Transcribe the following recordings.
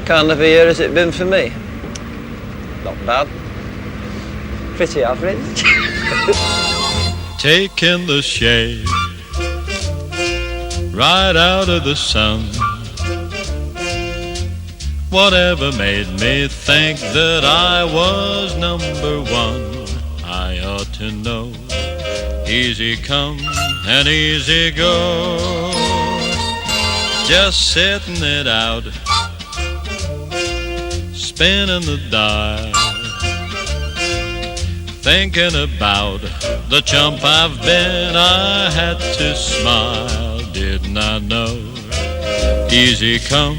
kind of a year has it been for me? Not bad. Pretty average. Taking the shade right out of the sun. Whatever made me think that I was number one? I ought to know. Easy come and easy go. Just sitting it out, spinning the dial, thinking about the chump I've been. I had to smile, didn't I know? Easy come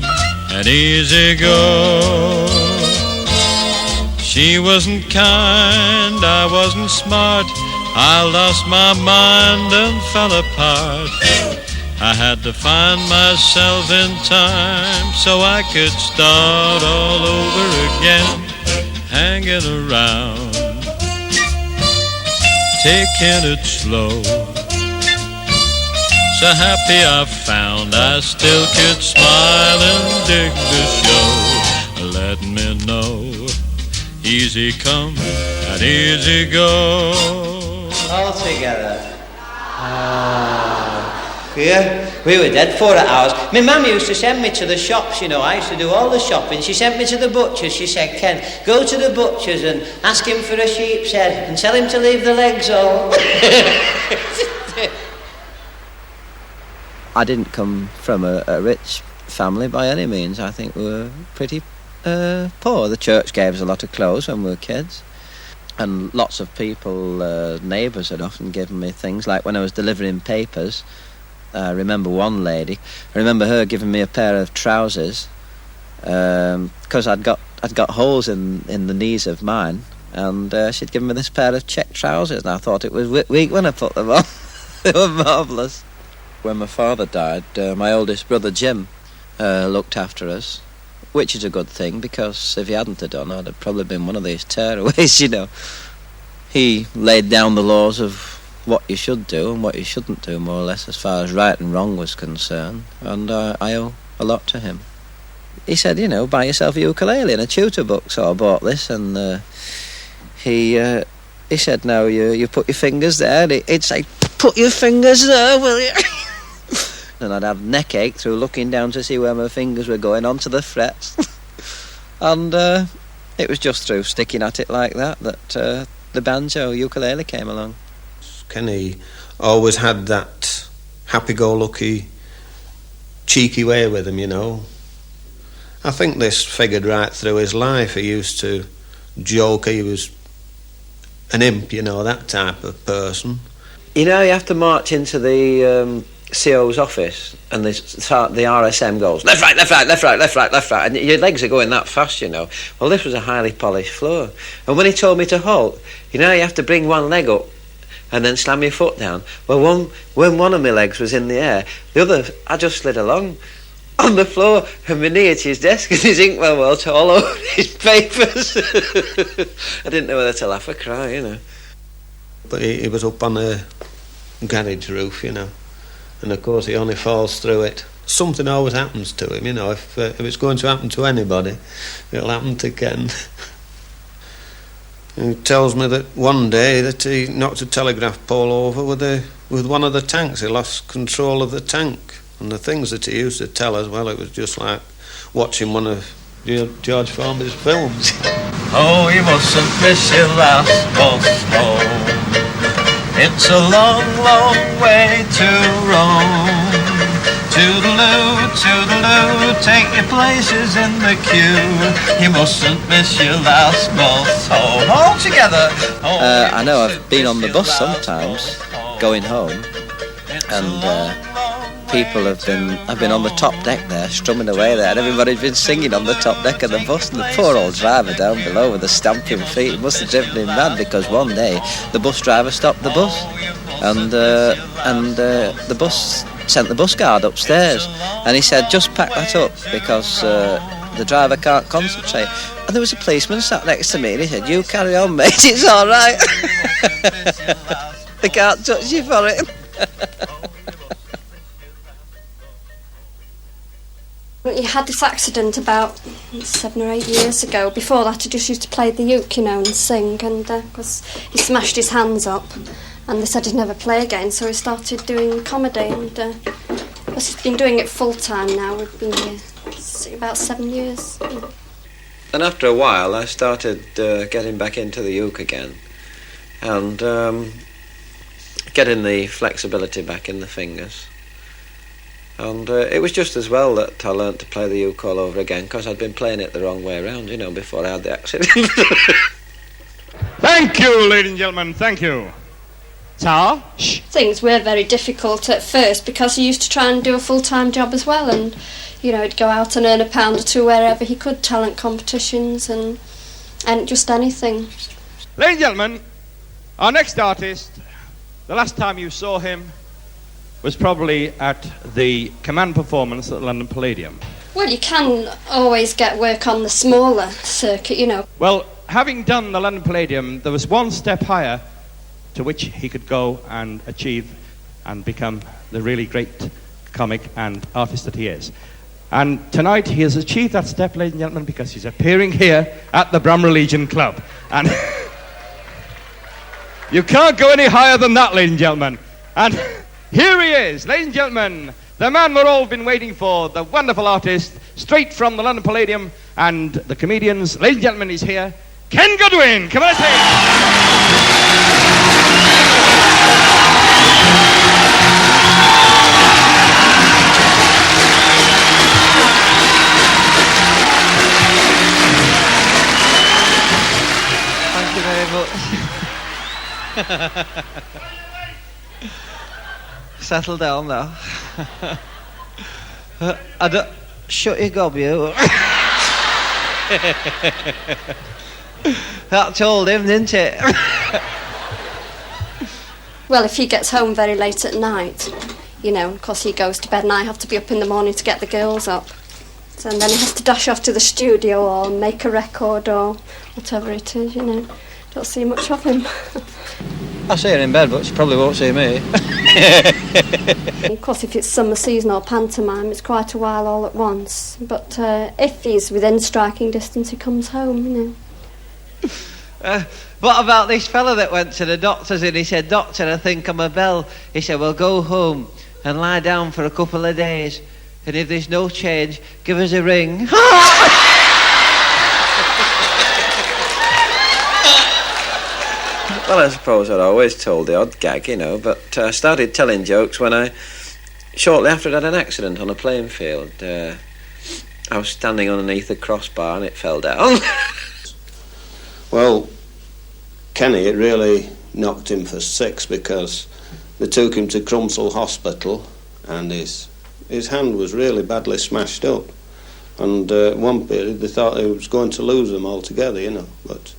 and easy go. She wasn't kind, I wasn't smart. I lost my mind and fell apart. I had to find myself in time so I could start all over again, hanging around, taking it slow. So happy I found I still could smile and dig the show. Let me know, easy come and easy go. All together. Yeah, we were dead 4 hours. My mum used to send me to the shops, you know. I used to do all the shopping. She sent me to the butcher's. She said, Ken, go to the butcher's and ask him for a sheep's head and tell him to leave the legs on. I didn't come from a rich family by any means. I think we were pretty poor. The church gave us a lot of clothes when we were kids. And lots of people, neighbours had often given me things, like when I was delivering papers. I remember one lady. I remember her giving me a pair of trousers because I'd got holes in the knees of mine, and she'd given me this pair of check trousers, and I thought it was weak when I put them on. They were marvellous. When my father died, my oldest brother Jim looked after us, which is a good thing, because if he hadn't have done, I'd have probably been one of these tearaways, you know. He laid down the laws of what you should do and what you shouldn't do, more or less, as far as right and wrong was concerned, and I owe a lot to him. He said, you know, buy yourself a ukulele and a tutor book, so I bought this, and he said, now you put your fingers there, and he'd say, put your fingers there, will you? And I'd have neck ache through looking down to see where my fingers were going onto the frets. And it was just through sticking at it like that the banjo ukulele came along. Kenny always had that happy-go-lucky, cheeky way with him, you know. I think this figured right through his life. He used to joke he was an imp, you know, that type of person. You know, you have to march into the CO's office, and the RSM goes, left, right, left, right, left, right, left, right, left, right, and your legs are going that fast, you know. Well, this was a highly polished floor. And when he told me to halt, you know, you have to bring one leg up and then slam your foot down. Well, when one of my legs was in the air, the other, I just slid along on the floor, and my knee at his desk, and his inkwell welt all over his papers. I didn't know whether to laugh or cry, you know. But he was up on a garage roof, you know, and of course he only falls through it. Something always happens to him, you know. If it's going to happen to anybody, it'll happen to Ken. He tells me that one day that he knocked a telegraph pole over with one of the tanks. He lost control of the tank. And the things that he used to tell us, well, it was just like watching one of George Formby's films. Oh, you mustn't miss your last bus home. It's a long, long way to roam. Toodaloo, toodaloo, take your places in the queue. You mustn't miss your last bus home. All together. I know I've been on the bus sometimes, going home, and people I've been on the top deck there, strumming away there, and everybody's been singing on the top deck of the bus, and the poor old driver down below with the stamping feet, he must have driven him mad, because one day the bus driver stopped the bus, and the bus sent the bus guard upstairs, and he said, just pack that up, because the driver can't concentrate. And there was a policeman sat next to me, and he said, you carry on, mate, it's all right. They can't touch you for it. He had this accident about 7 or 8 years ago. Before that, he just used to play the uke, and sing, and because he smashed his hands up, and they said he'd never play again, so he started doing comedy, and because he's been doing it full-time now. We've been here about 7 years. And after a while, I started getting back into the uke again, and getting the flexibility back in the fingers. And it was just as well that I learnt to play the uke all over again, because I'd been playing it the wrong way around, before I had the accident. Thank you, ladies and gentlemen, thank you. Ta? Things were very difficult at first because he used to try and do a full-time job as well, and he'd go out and earn £1 or 2 wherever he could, talent competitions and just anything. Ladies and gentlemen, our next artist, the last time you saw him was probably at the command performance at the London Palladium. Well, you can always get work on the smaller circuit, Well, having done the London Palladium, there was one step higher to which he could go and achieve and become the really great comic and artist that he is. And tonight he has achieved that step, ladies and gentlemen, because he's appearing here at the Bramwell Legion Club. And you can't go any higher than that, ladies and gentlemen. And here he is, ladies and gentlemen, the man we've all been waiting for, the wonderful artist, straight from the London Palladium, and the comedians. Ladies and gentlemen, he's here, Ken Goodwin. Come on, Thank you very much. Settle down now. I don't... Shut your gob, you. That told him, didn't it? Well, if he gets home very late at night, of course he goes to bed and I have to be up in the morning to get the girls up. So, and then he has to dash off to the studio or make a record or whatever it is, Don't see much of him. I see her in bed, but she probably won't see me. Of course, if it's summer season or pantomime, it's quite a while all at once. But if he's within striking distance, he comes home, What about this fella that went to the doctor's and he said, "Doctor, I think I'm a bell." He said, "Well, go home and lie down for a couple of days, and if there's no change, give us a ring." Well, I suppose I'd always told the odd gag, but I started telling jokes when shortly after I'd had an accident on a playing field. I was standing underneath a crossbar and it fell down. Well, Kenny, it really knocked him for 6 because they took him to Crumpsall Hospital and his hand was really badly smashed up. And one period they thought he was going to lose them altogether, But,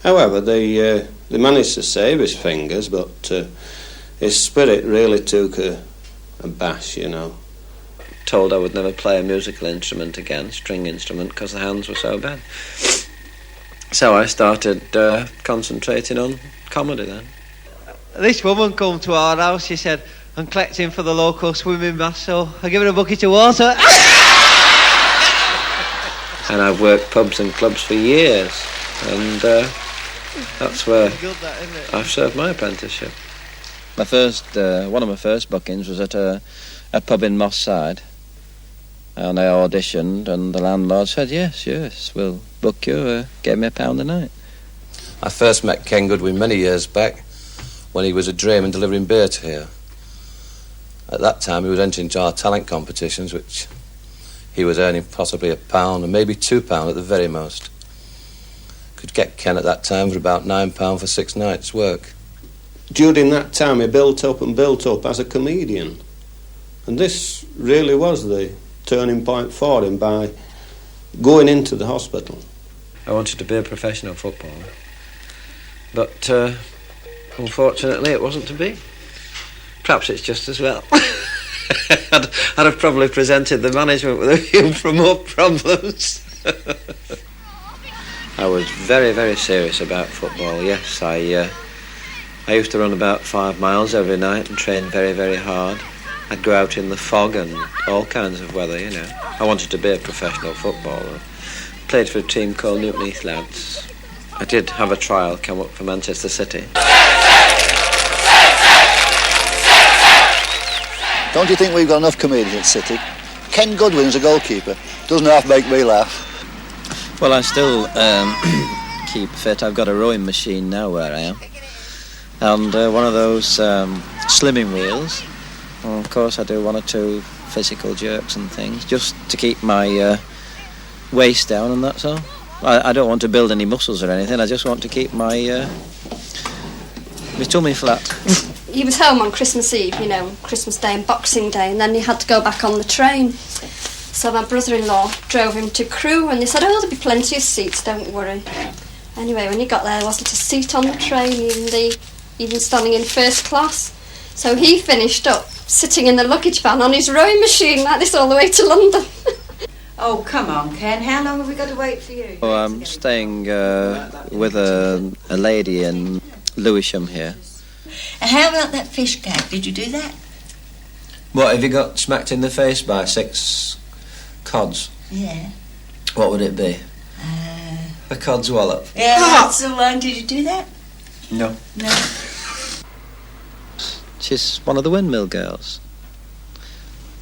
however, they managed to save his fingers, but his spirit really took a bash, Told I would never play a musical instrument again, string instrument, because the hands were so bad. So I started concentrating on comedy then. This woman come to our house, she said, "I'm collecting for the local swimming bath, so I give her a bucket of water." And I've worked pubs and clubs for years, and that's where I've served my apprenticeship. One of my first bookings was at a pub in Moss Side, and I auditioned, and the landlord said, yes, we'll book you, gave me £1 a night. I first met Ken Goodwin many years back when he was a drayman delivering beer to here. At that time he was entering into our talent competitions, which he was earning possibly £1 and maybe £2 at the very most. Could get Ken at that time for about £9 for 6 nights' work. During that time he built up as a comedian. And this really was the turning point for him by going into the hospital. I wanted to be a professional footballer, but unfortunately it wasn't to be. Perhaps it's just as well. I'd have probably presented the management with a few more problems. I was very, very serious about football, yes. I used to run about 5 miles every night and train very, very hard. I'd go out in the fog and all kinds of weather, you know. I wanted to be a professional footballer. Played for a team called Newton Heath Lads. I did have a trial come up for Manchester City. Don't you think we've got enough comedians at City? Ken Goodwin's a goalkeeper. Doesn't half make me laugh. Well, I still keep fit. I've got a rowing machine now where I am. And one of those slimming wheels. And of course, I do one or two physical jerks and things, just to keep my waist down, and that's all. I don't want to build any muscles or anything. I just want to keep my tummy flat. He was home on Christmas Eve, you know, Christmas Day and Boxing Day, and then he had to go back on the train. So my brother-in-law drove him to Crewe, and they said, oh, there'll be plenty of seats, don't worry. Anyway, when he got there wasn't a seat on the train, even standing in first class. So he finished up sitting in the luggage van on his rowing machine like this all the way to London. Oh, come on, Ken. How long have we got to wait for you? Oh, I'm staying with a lady in Lewisham here. And how about that fish gag? Did you do that? What, have you got smacked in the face by 6 cods? Yeah. What would it be? A cod's wallop. Yeah, that's the one. Did you do that? No. No. She's one of the windmill girls.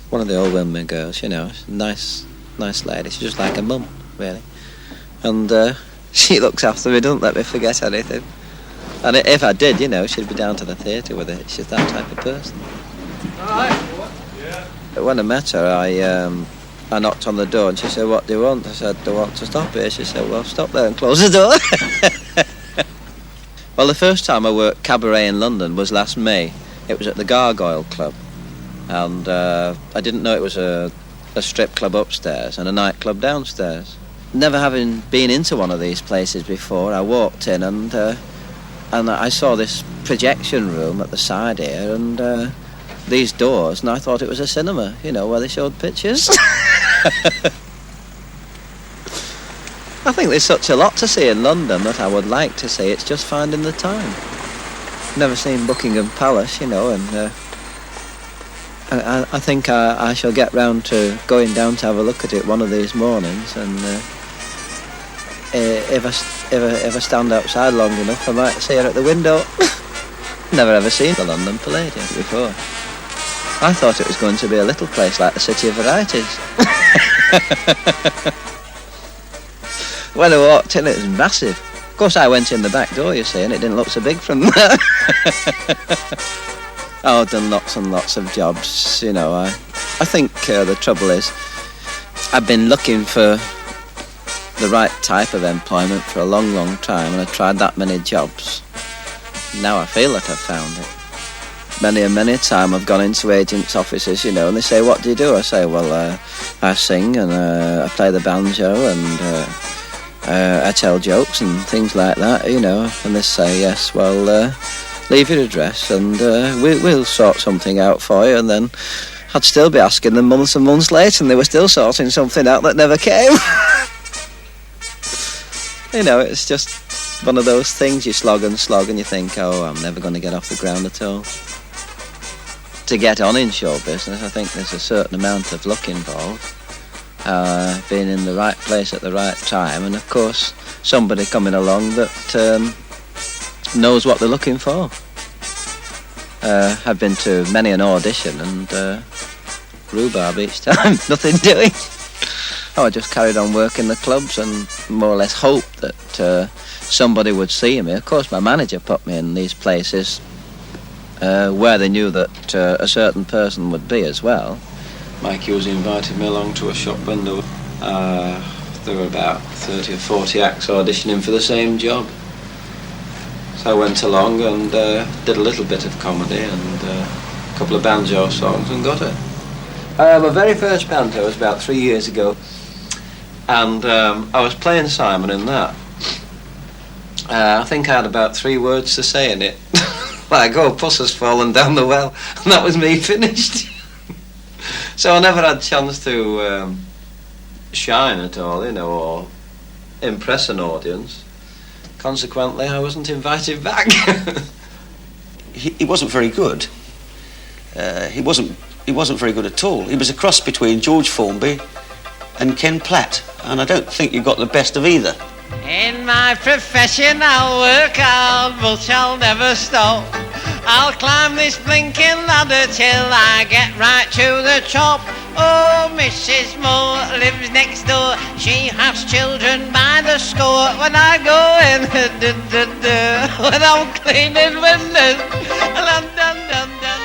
One of the old windmill girls, you know. Nice lady. She's just like a mum, really. And she looks after me, doesn't let me forget anything. And if I did, you know, she'd be down to the theatre with it. She's that type of person. When I met her, I knocked on the door and she said, what do you want? I said, I want to stop here. She said, well, stop there and close the door. Well, the first time I worked cabaret in London was last May. It was at the Gargoyle Club. And I didn't know it was a strip club upstairs and a nightclub downstairs. Never having been into one of these places before, I walked in and I saw this projection room at the side here and these doors, and I thought it was a cinema, you know, where they showed pictures. I think there's such a lot to see in London that I would like to see. It's just finding the time. Never seen Buckingham Palace, you know, and I think I shall get round to going down to have a look at it one of these mornings, and if I stand outside long enough, I might see her at the window. Never ever seen the London Palladium before. I thought it was going to be a little place like the City of Varieties. When I walked in, it was massive. Of course, I went in the back door, you see, and it didn't look so big from there. I've done lots and lots of jobs, you know. I think the trouble is, I've been looking for the right type of employment for a long, long time, and I've tried that many jobs. Now I feel that I've found it. Many a time I've gone into agents' offices, you know, and they say, what do you do? I say, well, I sing and I play the banjo and I tell jokes and things like that, you know. And they say, yes, well, leave your address and we'll sort something out for you. And then I'd still be asking them months and months later, and they were still sorting something out that never came. You know, it's just one of those things you slog and you think, oh, I'm never going to get off the ground at all. To get on in show business, I think there's a certain amount of luck involved. Being in the right place at the right time, and of course somebody coming along that knows what they're looking for. I've been to many an audition and rhubarb each time, nothing doing. I just carried on working the clubs and more or less hoped that somebody would see me. Of course, my manager put me in these places where they knew that a certain person would be as well. Mikey was invited me along to a shop window. There were about 30 or 40 acts auditioning for the same job. So I went along and did a little bit of comedy and a couple of banjo songs and got it. My very first banjo was about 3 years ago, and I was playing Simon in that. I think I had about 3 words to say in it. Like, oh, puss has fallen down the well, and that was me finished. So I never had a chance to shine at all, you know, or impress an audience. Consequently, I wasn't invited back. He wasn't very good. he wasn't very good at all. He was a cross between George Formby and Ken Platt, and I don't think you got the best of either. In my profession I'll work hard, but I'll never stop. I'll climb this blinking ladder till I get right to the top. Oh, Mrs. Moore lives next door. She has children by the score. When I go in, when I'm cleaning windows, dun, dun, dun, dun,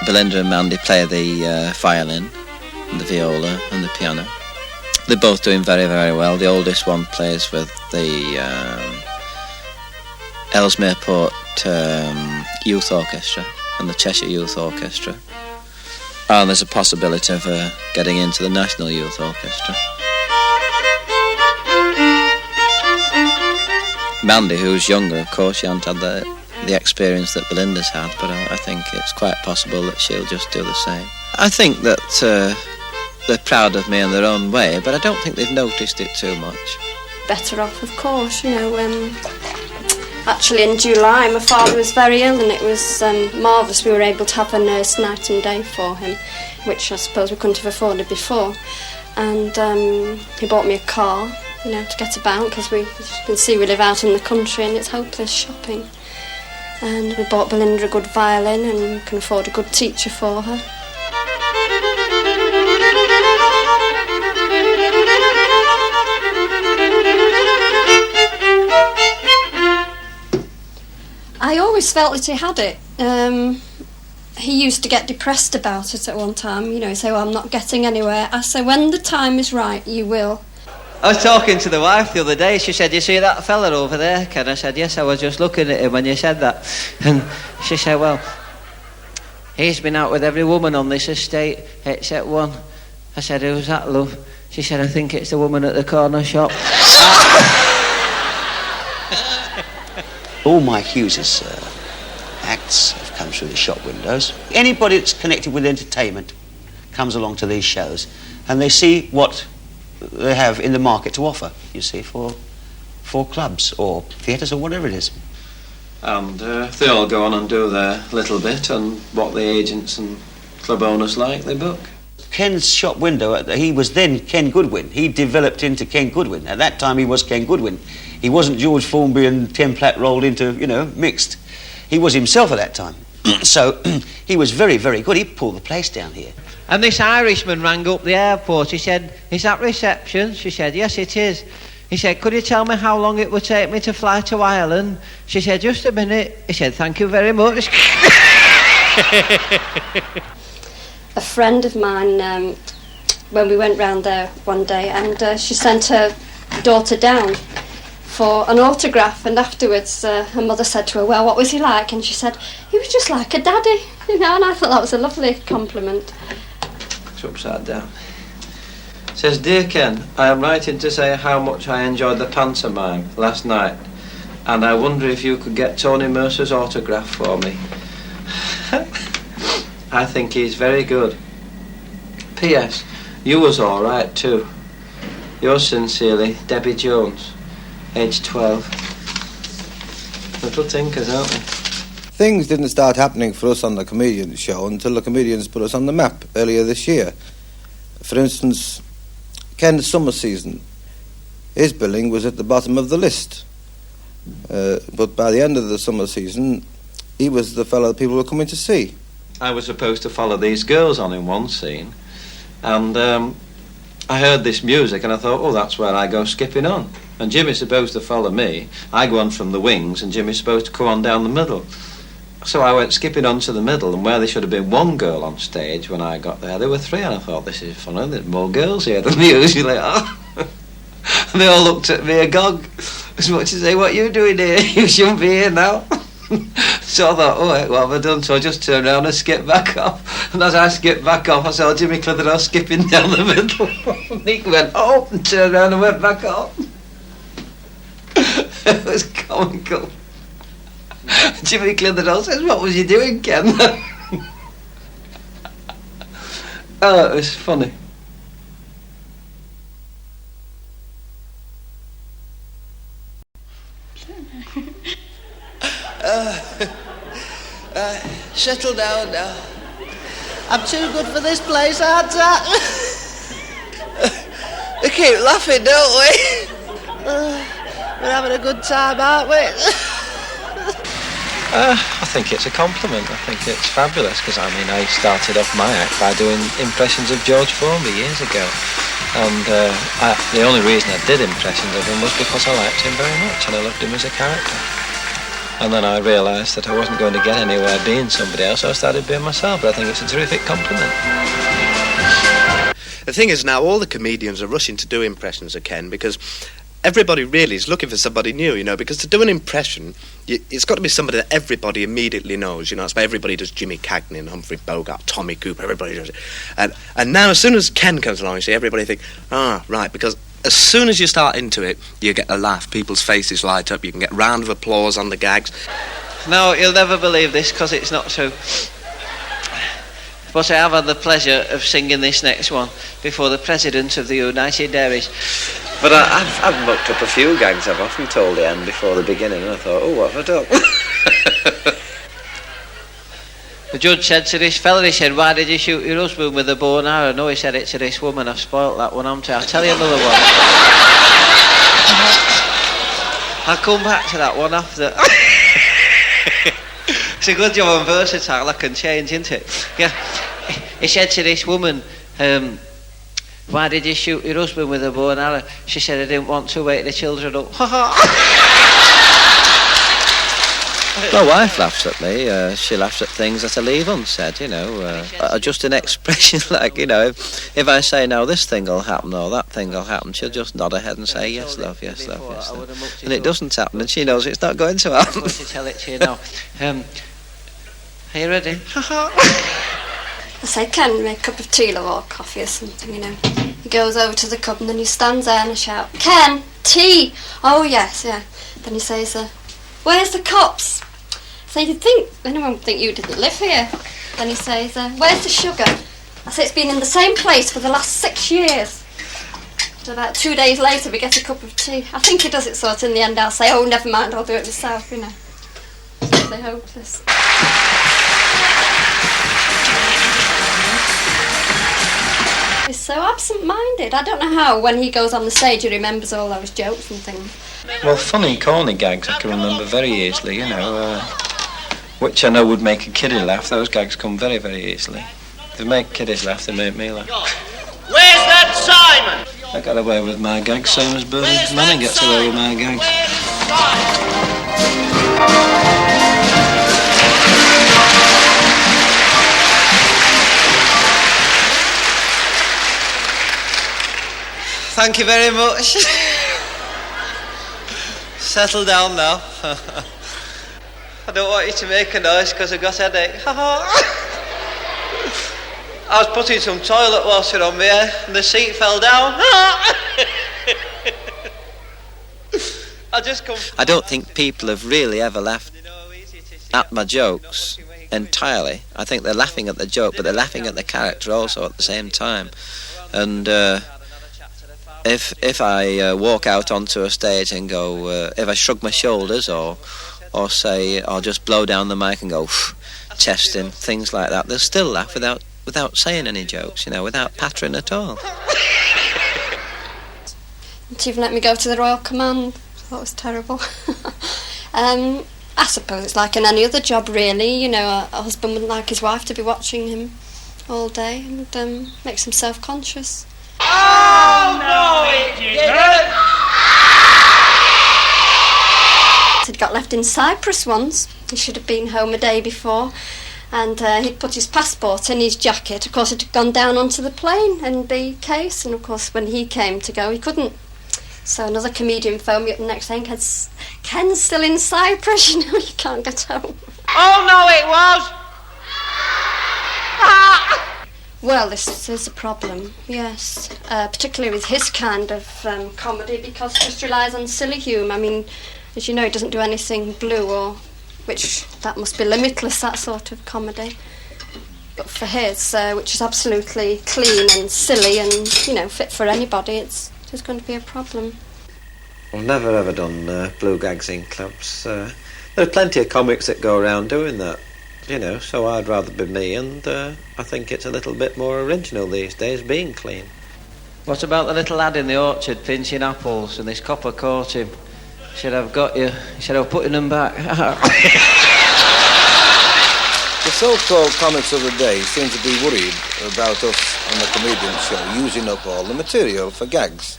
Belinda and Mandy play the violin, and the viola and the piano. They're both doing very, very well. The oldest one plays with the Ellesmere Port Youth Orchestra and the Cheshire Youth Orchestra. And there's a possibility of getting into the National Youth Orchestra. Mandy, who's younger, of course, she hasn't had the experience that Belinda's had, but I think it's quite possible that she'll just do the same. I think that they're proud of me in their own way, but I don't think they've noticed it too much. Better off, of course, you know. Actually, in July, my father was very ill, and it was marvellous. We were able to have a nurse night and day for him, which I suppose we couldn't have afforded before. And he bought me a car, you know, to get about, because as you can see, we live out in the country and it's hopeless shopping. And we bought Belinda a good violin, and we can afford a good teacher for her. I always felt that he had it. He used to get depressed about it at one time. You know, he'd say, well, I'm not getting anywhere. I say, when the time is right, you will. I was talking to the wife the other day. She said, you see that fella over there, Ken? I said, yes, I was just looking at him when you said that. And she said, well, he's been out with every woman on this estate except one. I said, who's that, love? She said, I think it's the woman at the corner shop. All Mike Hughes's acts have come through the shop windows. Anybody that's connected with entertainment comes along to these shows, and they see what they have in the market to offer, you see, for clubs or theatres or whatever it is. And they all go on and do their little bit, and what the agents and club owners like, they book. Ken's shop window, he was then Ken Goodwin. He developed into Ken Goodwin. At that time, he was Ken Goodwin. He wasn't George Formby and Ken Platt rolled into, you know, mixed. He was himself at that time. So he was very, very good. He pulled the place down here. And this Irishman rang up the airport. He said, is that reception? She said, yes, it is. He said, could you tell me how long it would take me to fly to Ireland? She said, just a minute. He said, thank you very much. A friend of mine, when we went round there one day, and she sent her daughter down for an autograph, and afterwards her mother said to her, well, what was he like? And she said, he was just like a daddy, you know, and I thought that was a lovely compliment. It's upside down. It says, Dear Ken, I am writing to say how much I enjoyed the pantomime last night, and I wonder if you could get Tony Mercer's autograph for me. I think he's very good. P.S. You was all right too. Yours sincerely, Debbie Jones, age 12. Little tinkers, aren't they? Things didn't start happening for us on the Comedians show until the Comedians put us on the map earlier this year. For instance, Ken's summer season, his billing was at the bottom of the list. But by the end of the summer season, he was the fellow that people were coming to see. I was supposed to follow these girls on in one scene, and I heard this music and I thought, oh, that's where I go skipping on. And Jimmy's supposed to follow me. I go on from the wings and Jimmy's supposed to come on down the middle. So I went skipping on to the middle, and where there should have been one girl on stage when I got there were three, and I thought, this is funny, there's more girls here than there usually are. And they all looked at me agog, as much as say, what are you doing here? You shouldn't be here now. So I thought, oh, what have I done? So I just turned around and skipped back off. And as I skipped back off, I saw Jimmy Clitheroe skipping down the middle. And he went, oh, and turned around and went back off. It was comical. Jimmy Clitheroe says, what was you doing, Ken? Oh, it was funny. Settle down now. I'm too good for this place, aren't I? We keep laughing, don't we? We're having a good time, aren't we? I think it's a compliment. I think it's fabulous because, I mean, I started off my act by doing impressions of George Formby years ago. And the only reason I did impressions of him was because I liked him very much and I loved him as a character. And then I realised that I wasn't going to get anywhere being somebody else, so I started being myself. But I think it's a terrific compliment. The thing is now all the comedians are rushing to do impressions of Ken because everybody really is looking for somebody new, you know, because to do an impression, it's got to be somebody that everybody immediately knows, you know. It's why everybody does Jimmy Cagney and Humphrey Bogart, Tommy Cooper, everybody does it. And now as soon as Ken comes along, you see, everybody think, right, because as soon as you start into it, you get a laugh, people's faces light up, you can get a round of applause on the gags. No, you'll never believe this because it's not true. But I have had the pleasure of singing this next one before the President of the United Dairies. But I've mucked up a few gags. I've often told the end before the beginning and I thought, oh, what have I done? The judge said to this fella, he said, why did you shoot your husband with a bow and arrow? No, he said it to this woman. I've spoilt that one, haven't I? I'll tell you another one. I'll come back to that one after. It's a good job I'm versatile, I can change, isn't it? Yeah. He said to this woman, why did you shoot your husband with a bow and arrow? She said, I didn't want to wake the children up. My wife laughs at me. She laughs at things that I leave unsaid, you know. Just an expression like, you know, if I say, now this thing will happen or that thing will happen, she'll just nod her head and say, yes, love, yes, love, yes, love. And it doesn't happen, and she knows it's not going to happen. I'm going to tell it to you now. Are you ready? I say, Ken, make a cup of tea or coffee or something, you know. He goes over to the cup and then he stands there and I shout, Ken, tea! Oh, yes, yeah. Then he says, where's the cups? So you'd think, anyone would think you didn't live here. Then he says, where's the sugar? I say, it's been in the same place for the last 6 years. So about 2 days later we get a cup of tea. I think he does it sort of in the end. I'll say, oh, never mind, I'll do it myself, you know. So they're hopeless. He's so absent-minded. I don't know how, when he goes on the stage, he remembers all those jokes and things. Well, funny, corny gags I can remember very easily, you know, which I know would make a kiddie laugh. Those gags come very, very easily. If they make kiddies laugh, they make me laugh. Where's that Simon? I got away with my gags, same as Bernard Manning gets away with my gags. Thank you very much. Settle down now. I don't want you to make a noise because I've got a headache. I was putting some toilet water on my hair and the seat fell down. I don't think people have really ever laughed at my jokes entirely. I think they're laughing at the joke, but they're laughing at the character also at the same time. And if I walk out onto a stage and go, if I shrug my shoulders or say, or just blow down the mic and go, chesting, things like that, they'll still laugh without saying any jokes, you know, without pattering at all. Didn't even let me go to the Royal Command. That was terrible. I suppose it's like in any other job, really. You know, a husband wouldn't like his wife to be watching him all day and makes him self-conscious. Oh, no, it didn't! He'd got left in Cyprus once. He should have been home a day before. And he'd put his passport in his jacket. Of course, it had gone down onto the plane in the case. And, of course, when he came to go, he couldn't. So another comedian phoned me up the next day and said, Ken's still in Cyprus, you know, you can't get home. Oh, no, it was! Well, this is a problem, yes. Particularly with his kind of comedy, because it just relies on silly humour. I mean, as you know, he doesn't do anything blue or... which, that must be limitless, that sort of comedy. But for his, which is absolutely clean and silly and, you know, fit for anybody, it's just going to be a problem. I've never ever done blue gags in clubs. There are plenty of comics that go around doing that, you know, so I'd rather be me, and I think it's a little bit more original these days, being clean. What about the little lad in the orchard pinching apples and this copper caught him? Should have got you. Should have putting them back. The so-called comics of the day seem to be worried about us on the comedian show using up all the material for gags.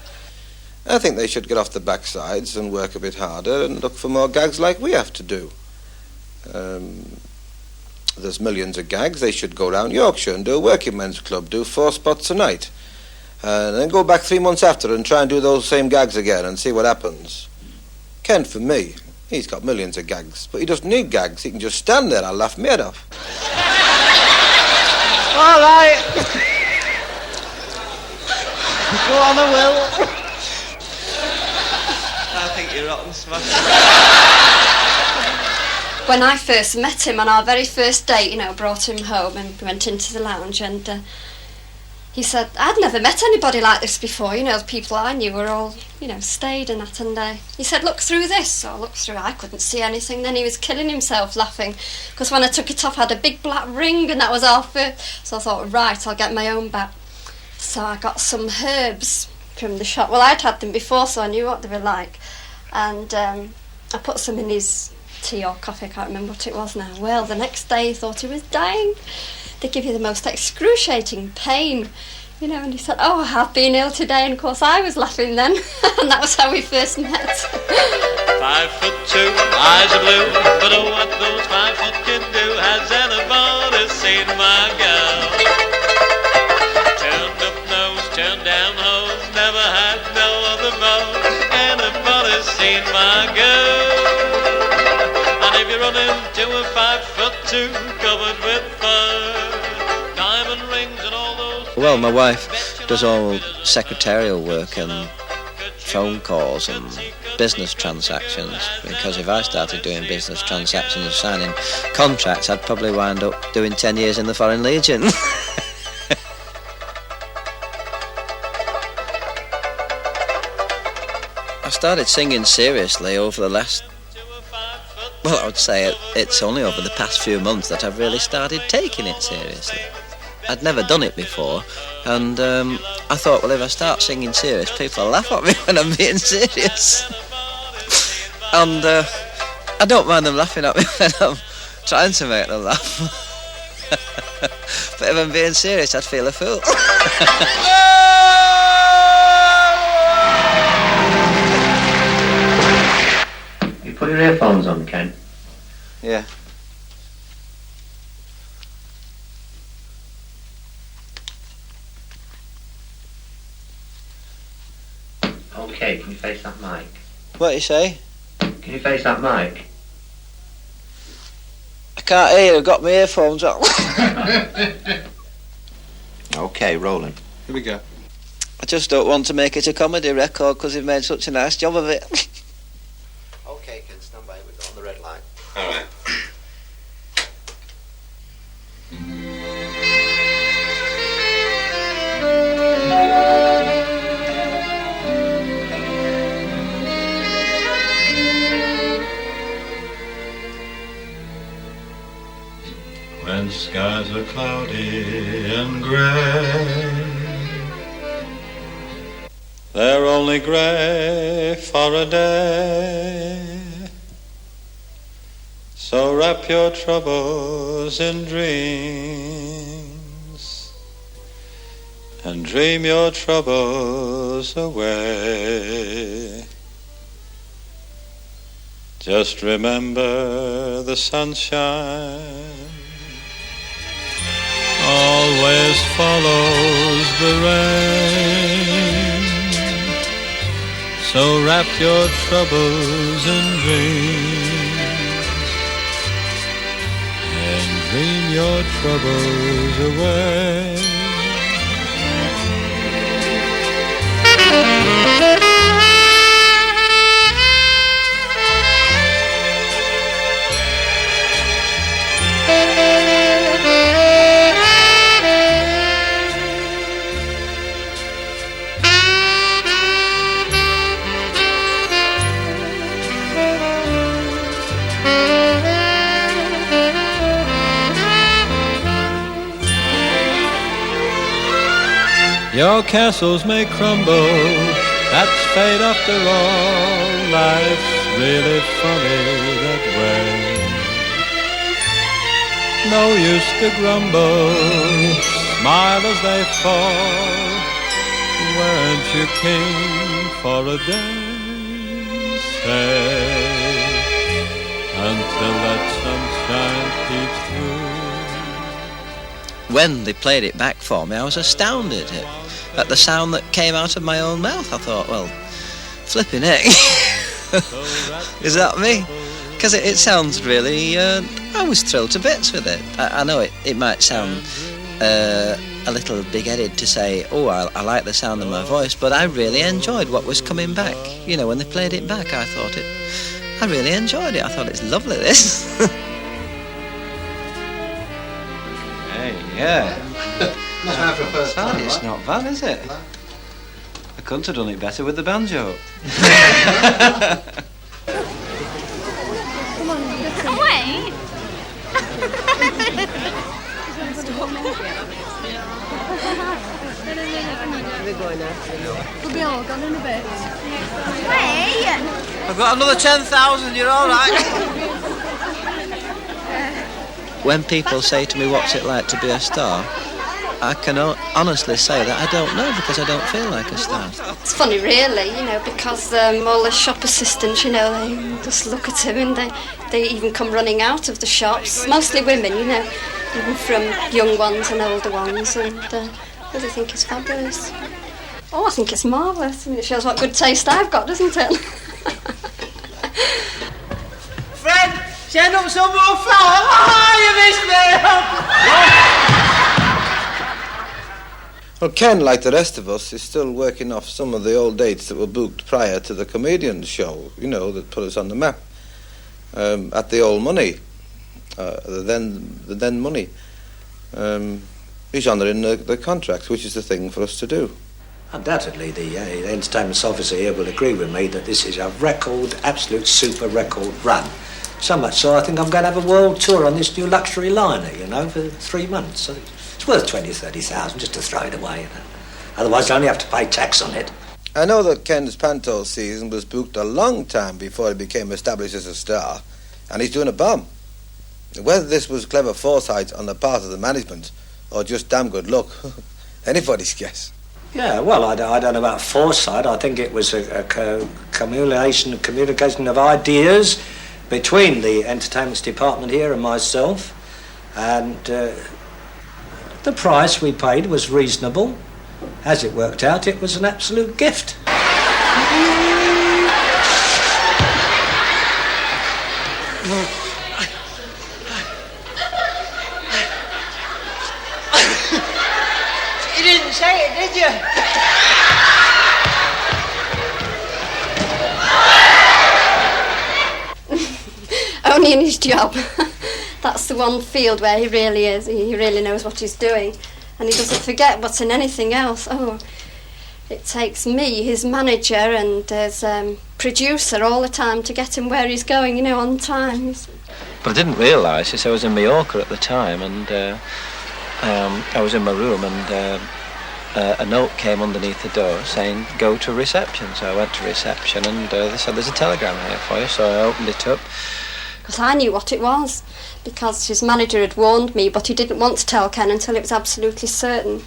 I think they should get off the backsides and work a bit harder and look for more gags like we have to do. There's millions of gags. They should go round Yorkshire and do a working men's club, do 4 spots a night. And then go back 3 months after and try and do those same gags again and see what happens. Ken, for me, he's got millions of gags, but he doesn't need gags. He can just stand there. I'll laugh me head off. All right. Go on, I will. I think you're rotten smash. When I first met him on our very first date, you know, brought him home and we went into the lounge and he said, I'd never met anybody like this before, you know, the people I knew were all, you know, staid and that, and he said, look through this. So I looked through, I couldn't see anything. Then he was killing himself laughing, because when I took it off I had a big black ring and that was half it. So I thought, right, I'll get my own back. So I got some herbs from the shop. Well, I'd had them before, so I knew what they were like. And I put some in his tea or coffee, I can't remember what it was now. Well, the next day he thought he was dying. They give you the most excruciating pain, you know, and he said, oh, I've been ill today, and of course I was laughing then, and that was how we first met. 5'2", eyes are blue, but oh, what those 5 foot can do, has anybody seen my girl? Turned up nose, turned down hose, never had no other beau, anybody seen my girl? And if you run into a 5'2", covered with fur, diamond rings and all those. Well, my wife does all secretarial work and phone calls and business transactions, because if I started doing business transactions and signing contracts, I'd probably wind up doing 10 years in the Foreign Legion. I started singing seriously over the last, well, I would say it's only over the past few months that I've really started taking it seriously. I'd never done it before, and I thought, well, if I start singing serious, people will laugh at me when I'm being serious. And I don't mind them laughing at me when I'm trying to make them laugh. But if I'm being serious, I'd feel a fool. You put your earphones on, Ken? Yeah. Okay, can you face that mic? What you say? Can you face that mic? I can't hear, I've got my earphones on. Okay, rolling. Here we go. I just don't want to make it a comedy record because you've made such a nice job of it. Okay, Ken, stand by. We're on the red light. All right. When skies are cloudy and grey, they're only grey for a day. So wrap your troubles in dreams and dream your troubles away. Just remember the sunshine always follows the rain. So wrap your troubles in dreams and dream your troubles away. Your castles may crumble, that's fate after all. Life's really funny that way. No use to grumble, smile as they fall. Weren't you king for a day? Say, until that sunshine peeps through. When they played it back for me, I was astounded at the sound that came out of my own mouth. I thought, well, flipping heck, is that me? Because it sounds really, I was thrilled to bits with it. I know it might sound a little big-headed to say, oh, I like the sound of my voice, but I really enjoyed what was coming back. You know, when they played it back, I really enjoyed it. I thought, it's lovely, this. Hey, yeah. Not bad for a first time, It's not bad, is it? I couldn't have done it better with the banjo. Wait. We'll be all gone in a bit. Wait. I've got another 10,000, you're all right. When people say to me, what's it like to be a star, I can honestly say that I don't know, because I don't feel like a star. It's funny, really, you know, because all the shop assistants, you know, they just look at him and they even come running out of the shops. Mostly women, you know, even from young ones and older ones, and they think it's fabulous. Oh, I think it's marvellous. I mean, it shows what good taste I've got, doesn't it? Fred, send up some more flour. Oh, you missed me. Well, Ken, like the rest of us, is still working off some of the old dates that were booked prior to the Comedians show, you know, that put us on the map, at the old money, the then money. He's honouring the contract, which is the thing for us to do. Undoubtedly, the entertainment officer here will agree with me that this is a record, absolute super record run. So much so, I think I'm going to have a world tour on this new luxury liner, you know, for 3 months. So it's worth 20,000, 30,000 just to throw it away, you know. Otherwise, I only have to pay tax on it. I know that Ken's panto season was booked a long time before he became established as a star, and he's doing a bomb. Whether this was clever foresight on the part of the management or just damn good luck, anybody's guess. Yeah, well, I don't know about foresight. I think it was a communication of ideas between the entertainment department here and myself, and the price we paid was reasonable. As it worked out, it was an absolute gift. You didn't say it, did you? Only in his job. That's the one field where he really is. He really knows what he's doing. And he doesn't forget what's in anything else. Oh, it takes me, his manager and his producer all the time to get him where he's going, you know, on time. But I didn't realise this. I was in Mallorca at the time, and I was in my room, and a note came underneath the door saying, go to reception. So I went to reception, and they said, there's a telegram here for you. So I opened it up. Because I knew what it was, because his manager had warned me, but he didn't want to tell Ken until it was absolutely certain.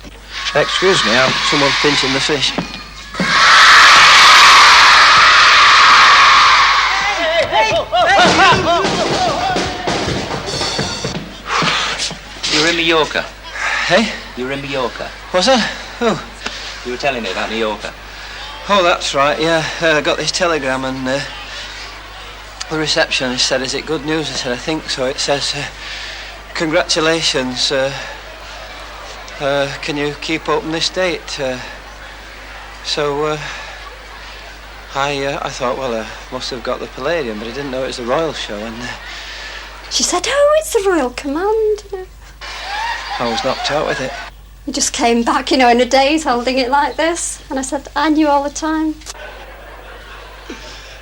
Excuse me, I'm someone pinching the fish. You're in Mallorca. Hey? You're in Mallorca. What's that? Oh. You were telling me about Mallorca. Oh, that's right, yeah. I got this telegram, and the receptionist said, is it good news? I said, I think so. It says, congratulations. Can you keep open this date? So I thought, well, I must have got the Palladium, but I didn't know it was the Royal Show, and she said, oh, it's the Royal Command. I was knocked out with it. He just came back, you know, in a daze, holding it like this. And I said, I knew all the time.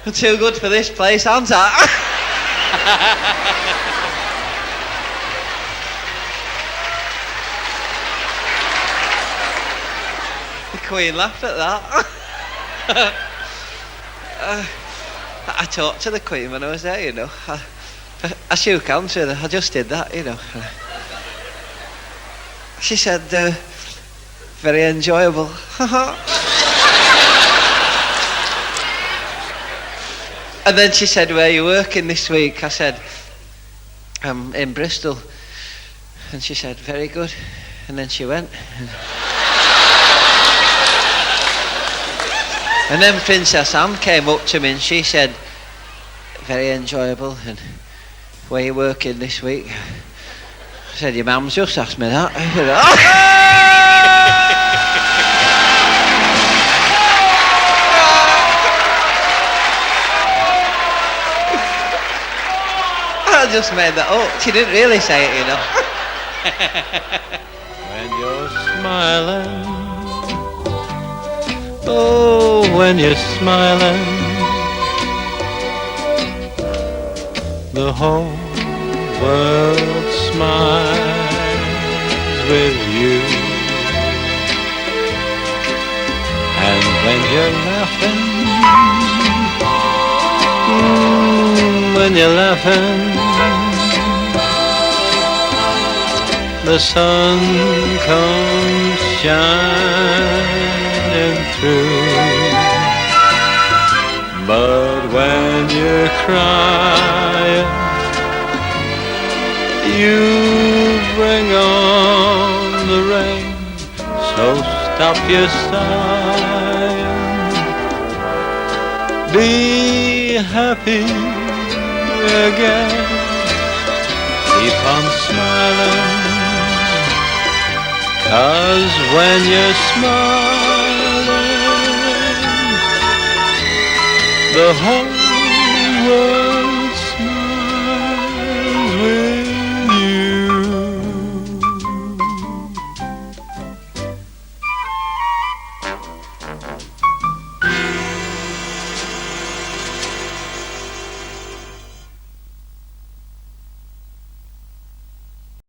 I'm too good for this place, aren't I? Queen laughed at that. I talked to the Queen when I was there, you know. I shook hands with her. I just did that, you know. She said, very enjoyable. And then she said, where are you working this week? I said, I'm in Bristol. And she said, very good. And then she went. And then Princess Anne came up to me and she said, very enjoyable. And where are you working this week? I said, your mum's just asked me that. I just made that up. She didn't really say it, you know. When you're smiling, oh, when you're smiling, the whole world smiles with you. And when you're laughing, when you're laughing, the sun comes shining through. But when you're crying, you bring on the rain. So stop your sighing, be happy again, keep on smiling, 'cause when you're smiling, the whole world